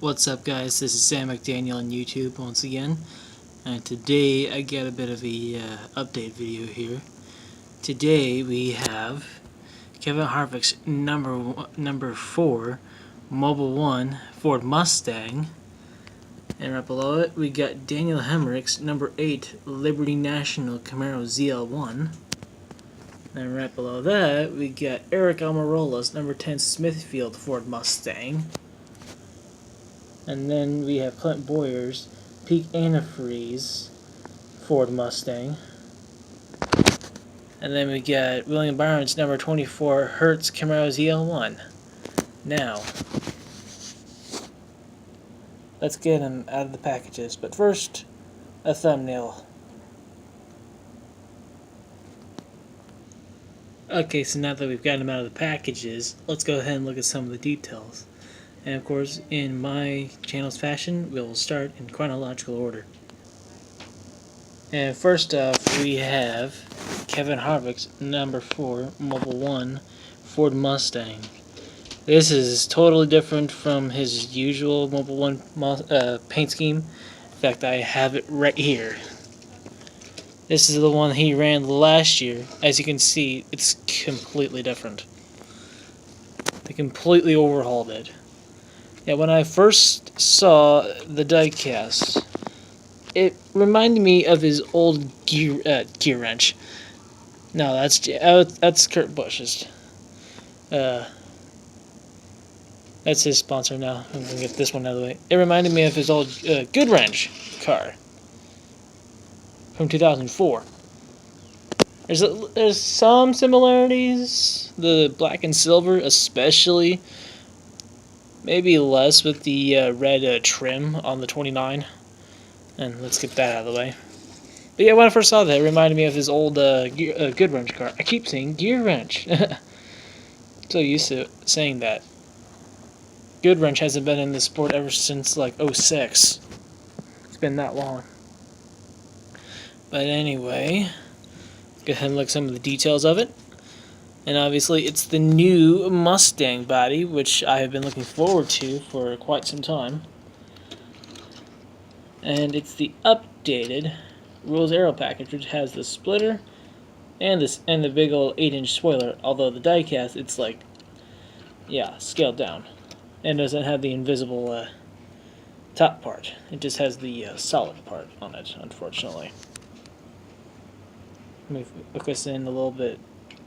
What's up, guys? This is Sam McDaniel on YouTube once again, and today I got a bit of a update video here. Today we have Kevin Harvick's number 4 Mobil 1 Ford Mustang, and right below it we got Daniel Hemric's number 8 Liberty National Camaro ZL1. And right below that we got Aric Almirola's number 10 Smithfield Ford Mustang. And then we have Clint Bowyer's Peak Antifreeze Ford Mustang. And then we got William Byron's number 24 Hertz Camaro ZL1. Now, let's get them out of the packages. But first, a thumbnail. Okay, so now that we've got them out of the packages, let's go ahead and look at some of the details. And of course, in my channel's fashion, we'll start in chronological order. And first off, we have Kevin Harvick's number 4 Mobil 1 Ford Mustang. This is totally different from his usual Mobil 1 paint scheme. In fact, I have it right here. This is the one he ran last year. As you can see, it's completely different. They completely overhauled it. Yeah, when I first saw the diecast, it reminded me of his old gear wrench. No, that's Kurt Busch's. That's his sponsor now. I'm gonna get this one out of the way. It reminded me of his old Good Wrench car from 2004. There's some similarities. The black and silver, especially. Maybe less with the red trim on the 29. And let's get that out of the way. But yeah, when I first saw that, it reminded me of his old Good Wrench car. I keep saying gear wrench. So used to saying that. Good Wrench hasn't been in the sport ever since like 06. It's been that long. But anyway, go ahead and look at some of the details of it. And obviously it's the new Mustang body, which I have been looking forward to for quite some time. And it's the updated Rules Aero package, which has the splitter and the big old 8-inch spoiler. Although the diecast, it's like, yeah, scaled down, and doesn't have the invisible top part. It just has the solid part on it, unfortunately. Let me focus in a little bit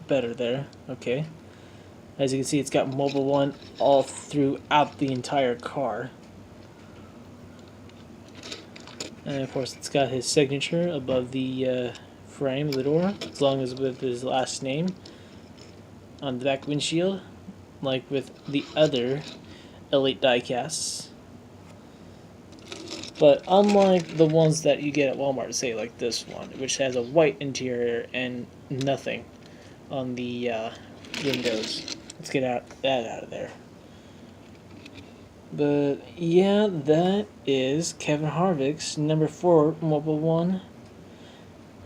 better there. Okay. As you can see, it's got Mobil 1 all throughout the entire car. And of course, it's got his signature above the frame of the door, as long as with his last name on the back windshield, like with the other Elite diecasts. But unlike the ones that you get at Walmart, say like this one, which has a white interior and nothing on the windows. Let's get that out of there. But yeah, that is Kevin Harvick's number 4 Mobil 1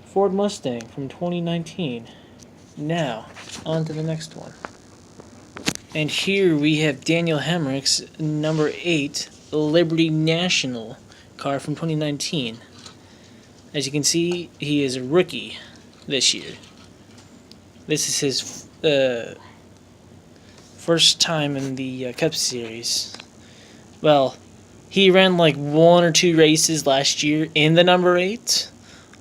Ford Mustang from 2019. Now, on to the next one. And here we have Daniel Hemric's number 8 Liberty National car from 2019. As you can see, he is a rookie this year. This is his first time in the Cup Series. Well, he ran like 1 or 2 races last year in the number 8.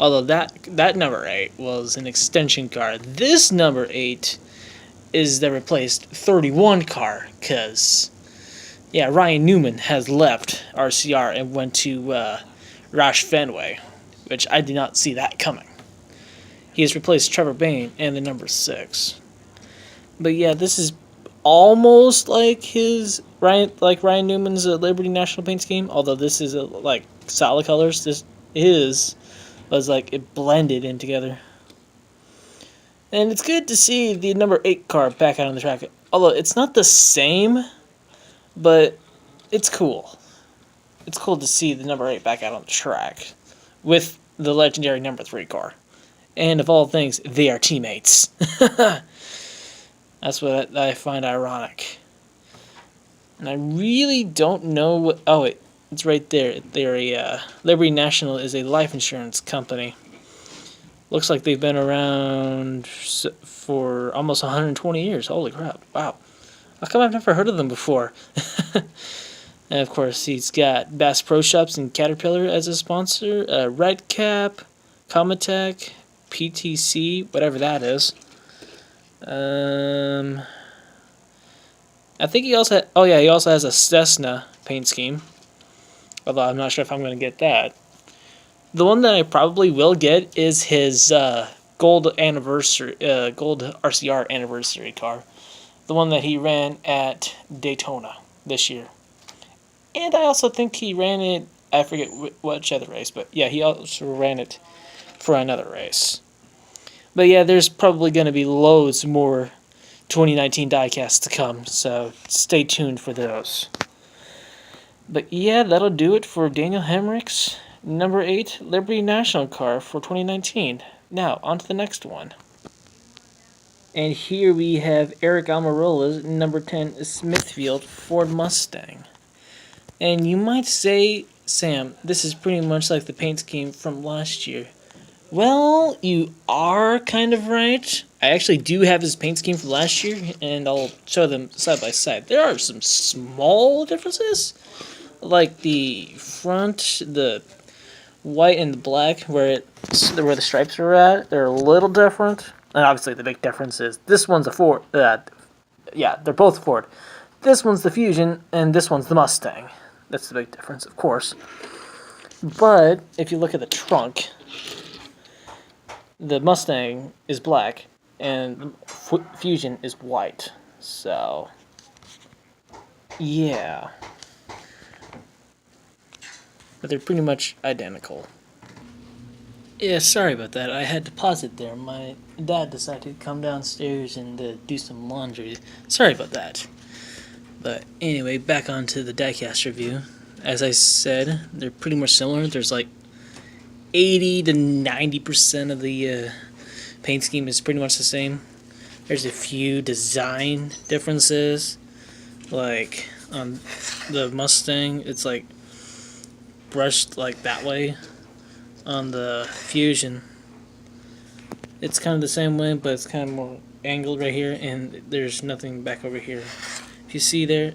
Although that number 8 was an extension car. This number 8 is the replaced 31 car. Because, yeah, Ryan Newman has left RCR and went to Roush Fenway. Which I did not see that coming. He has replaced Trevor Bayne and the number 6. But yeah, this is almost like Ryan Newman's Liberty National paint scheme. Although this is like solid colors. This was like it blended in together. And it's good to see the number 8 car back out on the track. Although it's not the same, but it's cool. It's cool to see the number 8 back out on the track with the legendary number 3 car. And of all things, they are teammates. That's what I find ironic. And I really don't know what... Oh, wait. It's right there. They're a... Liberty National is a life insurance company. Looks like they've been around for almost 120 years. Holy crap. Wow. How come I've never heard of them before? And of course, he's got Bass Pro Shops and Caterpillar as a sponsor. Red Cap, Comatech, PTC, whatever that is. I think he also... he also has a Cessna paint scheme. Although I'm not sure if I'm going to get that. The one that I probably will get is his gold RCR anniversary car. The one that he ran at Daytona this year. And I also think he ran it, I forget which other race, but yeah, he also ran it for another race. But yeah, there's probably going to be loads more 2019 diecasts to come, so stay tuned for those. But yeah, that'll do it for Daniel Hemric's number 8 Liberty National car for 2019. Now, on to the next one. And here we have Aric Almirola's number 10 Smithfield Ford Mustang. And you might say, Sam, this is pretty much like the paint scheme from last year. Well, you are kind of right. I actually do have his paint scheme from last year, and I'll show them side by side. There are some small differences, like the front, the white and the black, where the stripes are at. They're a little different, and obviously the big difference is this one's a Ford. Yeah, they're both Ford. This one's the Fusion, and this one's the Mustang. That's the big difference, of course. But if you look at the trunk, the Mustang is black, and the Fusion is white. So, yeah. But they're pretty much identical. Yeah, sorry about that. I had to pause it there. My dad decided to come downstairs and do some laundry. Sorry about that. But anyway, back onto the diecast review. As I said, they're pretty much similar. There's like 80 to 90% of the paint scheme is pretty much the same. There's a few design differences. Like on the Mustang, it's like brushed like that way. On the Fusion, it's kind of the same way, but it's kind of more angled right here, and there's nothing back over here. If you see there,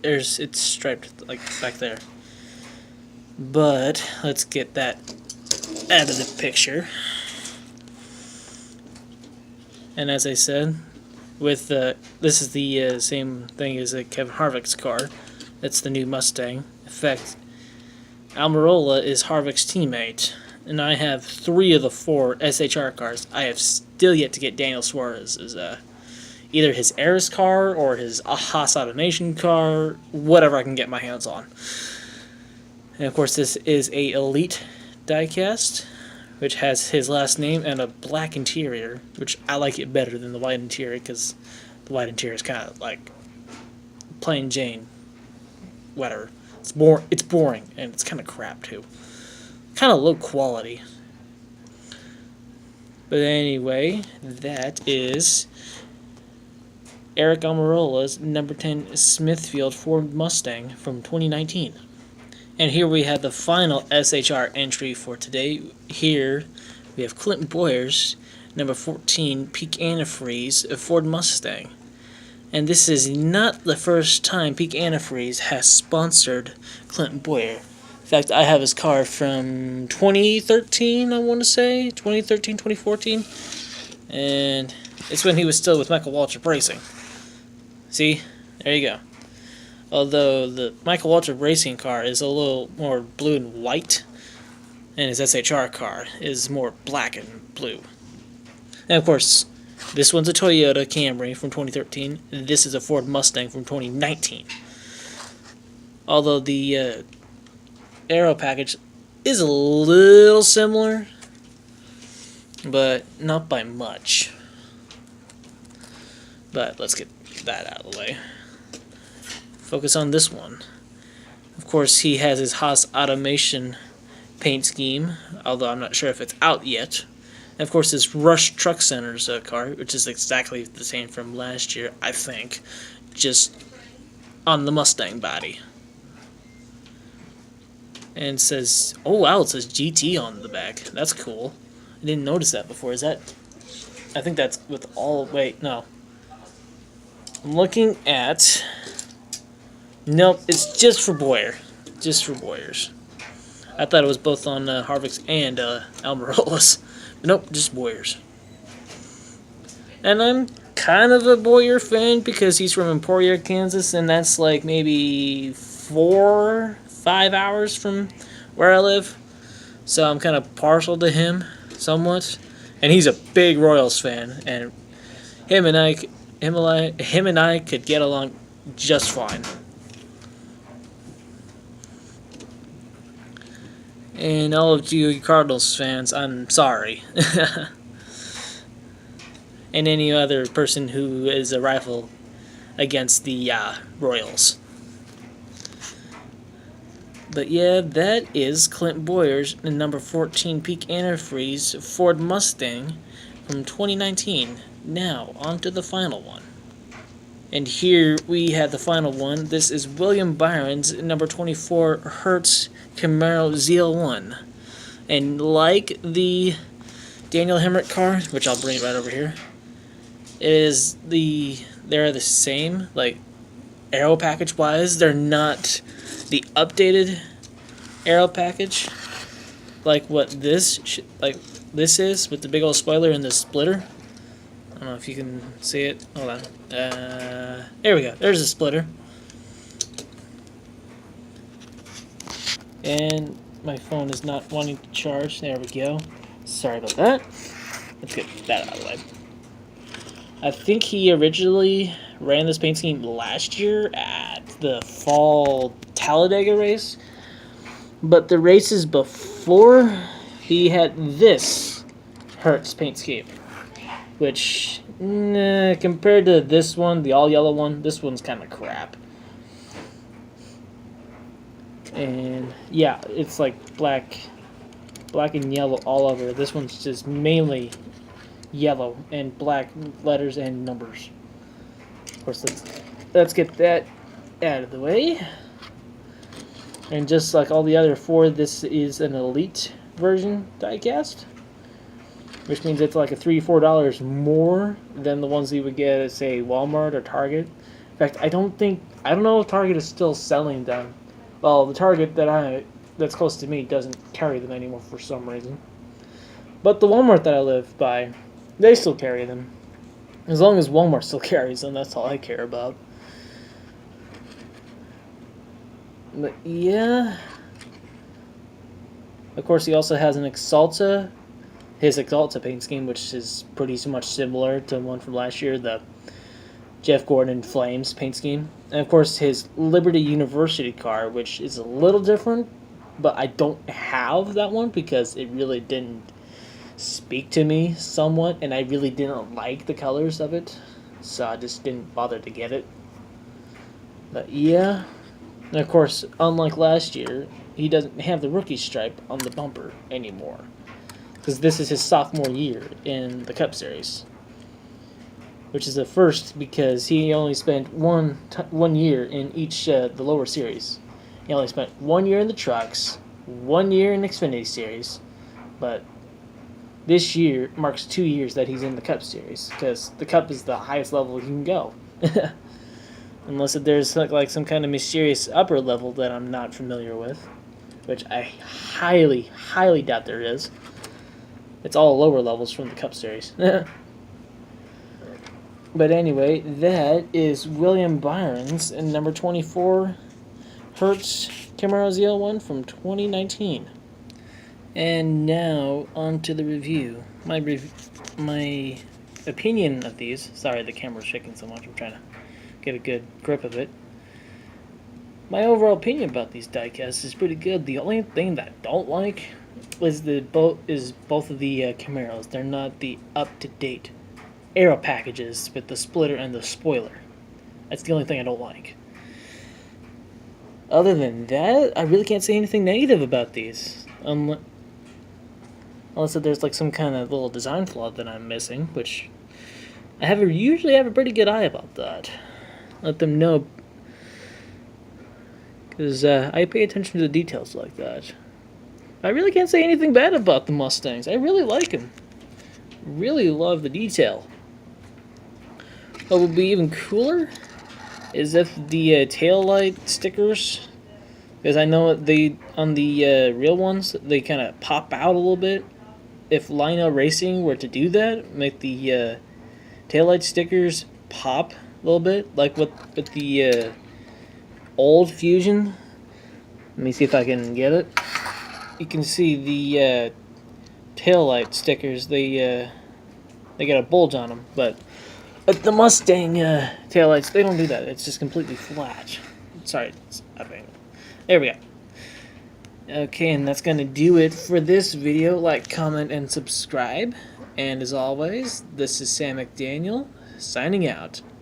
it's striped like back there. But let's get that out of the picture. And as I said, with this is the same thing as Kevin Harvick's car. That's the new Mustang. In fact, Almirola is Harvick's teammate, and I have 3 of the 4 SHR cars. I have still yet to get Daniel Suarez's either his Aris car or his Haas Automation car, whatever I can get my hands on. And of course, this is a Elite diecast, which has his last name and a black interior, which I like it better than the white interior, because the white interior is kind of like plain Jane, whatever. It's boring, and it's kind of crap too. Kind of low quality. But anyway, that is Aric Almirola's number 10 Smithfield Ford Mustang from 2019. And here we have the final SHR entry for today. Here we have Clint Bowyer's number 14 Peak Antifreeze Ford Mustang. And this is not the first time Peak Antifreeze has sponsored Clint Bowyer. In fact, I have his car from 2013, I want to say. 2013, 2014. And it's when he was still with Michael Waltrip Racing. See? There you go. Although the Michael Waltrip Racing car is a little more blue and white, and his SHR car is more black and blue. And of course, this one's a Toyota Camry from 2013, and this is a Ford Mustang from 2019. Although the aero package is a little similar, but not by much. But let's get that out of the way. Focus on this one. Of course, he has his Haas Automation paint scheme, although I'm not sure if it's out yet. And of course, his Rush Truck Center's car, which is exactly the same from last year, I think. Just on the Mustang body. And it says, oh wow, it says GT on the back. That's cool. I didn't notice that before. Is that... I think that's with all... Wait, no. I'm looking at... Nope, it's just for Bowyer. Just for Bowyers. I thought it was both on Harvick's and Almirola's. But nope, just Bowyers. And I'm kind of a Bowyer fan because he's from Emporia, Kansas, and that's like maybe 4-5 hours from where I live. So I'm kind of partial to him somewhat. And he's a big Royals fan, and him and I could get along just fine. And all of you Cardinals fans, I'm sorry. And any other person who is a rival against the Royals. But yeah, that is Clint Bowyer's number 14 peak antifreeze Ford Mustang from 2019. Now, on to the final one. And here we have the final one. This is William Byron's number 24 Hertz Camaro ZL1. And like the Daniel Hemric car, which I'll bring right over here, they're the same, like aero package wise. They're not the updated aero package like what this is with the big old spoiler and the splitter. I don't know if you can see it. Hold on. There we go. There's a splitter. And my phone is not wanting to charge. There we go. Sorry about that. Let's get that out of the way. I think he originally ran this paint scheme last year at the fall Talladega race. But the races before, he had this Hertz paint scheme. Which, compared to this one, the all-yellow one, this one's kind of crap. And, yeah, it's like black and yellow all over. This one's just mainly yellow and black letters and numbers. Of course, let's get that out of the way. And just like all the other four, this is an elite version diecast, which means it's like a $3-4 more than the ones you would get at, say, Walmart or Target. In fact, I don't know if Target is still selling them. Well, the Target that's close to me doesn't carry them anymore for some reason. But the Walmart that I live by, they still carry them. As long as Walmart still carries them, that's all I care about. But yeah. Of course, he also has an Exalta. His Exalta paint scheme, which is pretty much similar to one from last year, the Jeff Gordon Flames paint scheme. And of course, his Liberty University car, which is a little different, but I don't have that one because it really didn't speak to me somewhat, and I really didn't like the colors of it, so I just didn't bother to get it. But yeah. And of course, unlike last year, he doesn't have the rookie stripe on the bumper anymore, because this is his sophomore year in the Cup Series, which is a first because he only spent one year in each the lower series. He only spent 1 year in the trucks, 1 year in Xfinity Series, but this year marks 2 years that he's in the Cup Series, because the Cup is the highest level you can go. Unless there's like some kind of mysterious upper level that I'm not familiar with, which I highly, highly doubt there is. It's all lower levels from the Cup Series. But anyway, that is William Byron's number 24 Hertz Camaro ZL1 from 2019. And now, on to the review. My opinion of these... Sorry, the camera's shaking so much. I'm trying to get a good grip of it. My overall opinion about these diecasts is pretty good. The only thing that I don't like is both of the Camaros. They're not the up-to-date aero packages with the splitter and the spoiler. That's the only thing I don't like. Other than that, I really can't say anything negative about these. Unless there's like some kind of little design flaw that I'm missing, which I usually have a pretty good eye about that. Let them know because I pay attention to the details like that. I really can't say anything bad about the Mustangs. I really like them. Really love the detail. What would be even cooler is if the tail light stickers, because I know they on the real ones they kind of pop out a little bit. If Lionel Racing were to do that, make the taillight stickers pop a little bit, like with the old Fusion. Let me see if I can get it. You can see the taillight stickers. They got a bulge on them, but the Mustang taillights, they don't do that. It's just completely flat. Sorry, there we go. Okay, and that's going to do it for this video. Like, comment, and subscribe. And as always, this is Sam McDaniel, signing out.